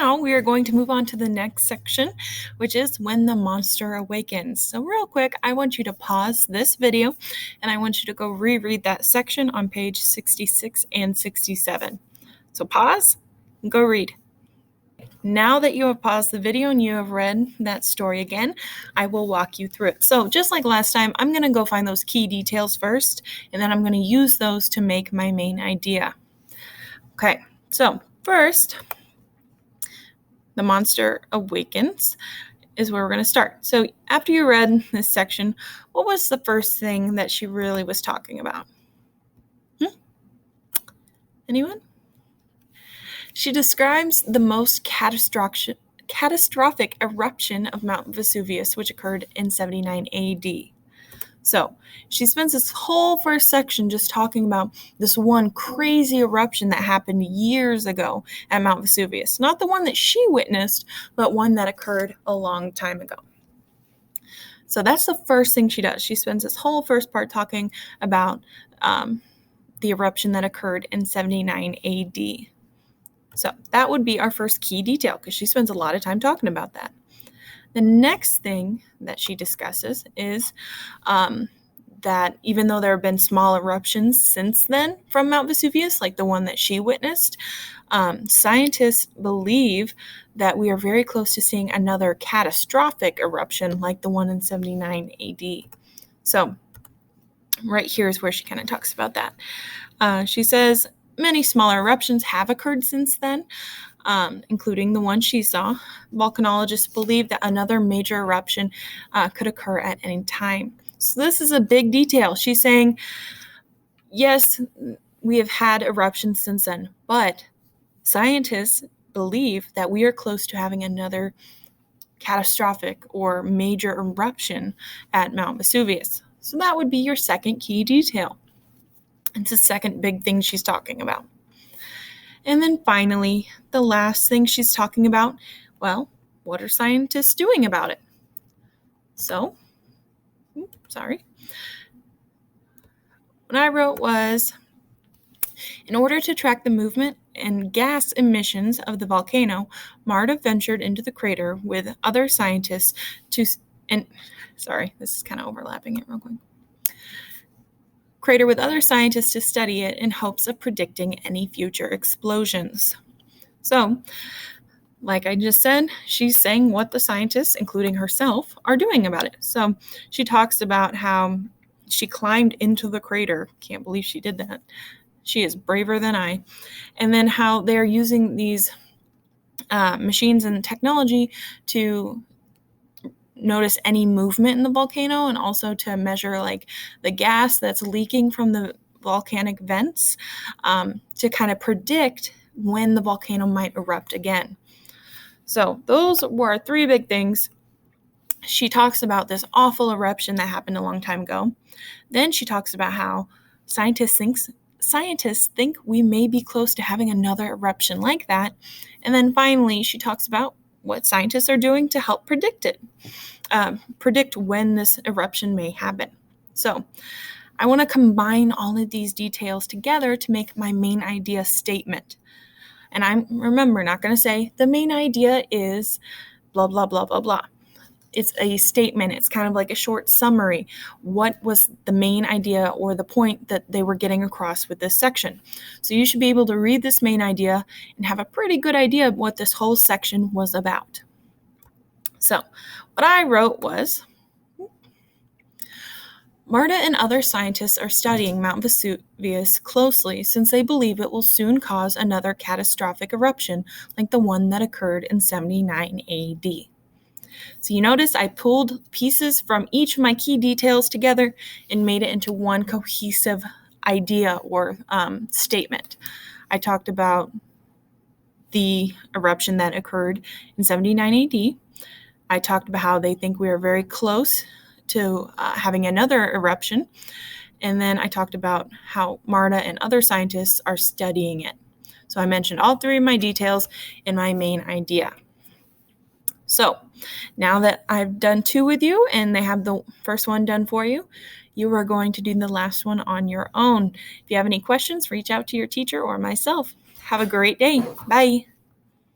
Now we are going to move on to the next section, which is when the monster awakens. So real quick, I want you to pause this video and I want you to go reread that section on page 66 and 67. So pause and go read. Now that you have paused the video and you have read that story again, I will walk you through it. So just like last time, I'm going to go find those key details first, and then I'm going to use those to make my main idea. Okay, so first, the monster awakens is where we're going to start. So after you read this section, what was the first thing that she really was talking about? Anyone? She describes the most catastrophic eruption of Mount Vesuvius, which occurred in 79 AD. So she spends this whole first section just talking about this one crazy eruption that happened years ago at Mount Vesuvius. Not the one that she witnessed, but one that occurred a long time ago. So that's the first thing she does. She spends this whole first part talking about the eruption that occurred in 79 AD. So that would be our first key detail because she spends a lot of time talking about that. The next thing that she discusses is that even though there have been small eruptions since then from Mount Vesuvius, like the one that she witnessed, scientists believe that we are very close to seeing another catastrophic eruption like the one in 79 AD. So right here is where she kind of talks about that. She says, many smaller eruptions have occurred since then, including the one she saw. Volcanologists believe that another major eruption could occur at any time. So this is a big detail. She's saying, yes, we have had eruptions since then, but scientists believe that we are close to having another catastrophic or major eruption at Mount Vesuvius. So that would be your second key detail. It's the second big thing she's talking about. And then finally, the last thing she's talking about, well, what are scientists doing about it? So, what I wrote was, in order to track the movement and gas emissions of the volcano, Marta ventured into the crater with other scientists this is kind of overlapping it real quick. Crater with other scientists to study it in hopes of predicting any future explosions. So, like I just said, she's saying what the scientists, including herself, are doing about it. So she talks about how she climbed into the crater. Can't believe she did that. She is braver than I. And then how they're using these machines and technology to notice any movement in the volcano and also to measure like the gas that's leaking from the volcanic vents to kind of predict when the volcano might erupt again. So those were three big things. She talks about this awful eruption that happened a long time ago. Then she talks about how scientists think we may be close to having another eruption like that. And then finally, she talks about what scientists are doing to help predict when this eruption may happen. So I want to combine all of these details together to make my main idea statement. And I'm, remember, not going to say the main idea is blah, blah, blah, blah, blah. It's a statement. It's kind of like a short summary. What was the main idea or the point that they were getting across with this section? So you should be able to read this main idea and have a pretty good idea of what this whole section was about. So what I wrote was, Marta and other scientists are studying Mount Vesuvius closely since they believe it will soon cause another catastrophic eruption like the one that occurred in 79 AD. So you notice I pulled pieces from each of my key details together and made it into one cohesive idea or statement. I talked about the eruption that occurred in 79 AD. I talked about how they think we are very close to having another eruption. And then I talked about how Marta and other scientists are studying it. So I mentioned all three of my details in my main idea. So now that I've done two with you and they have the first one done for you, you are going to do the last one on your own. If you have any questions, reach out to your teacher or myself. Have a great day. Bye.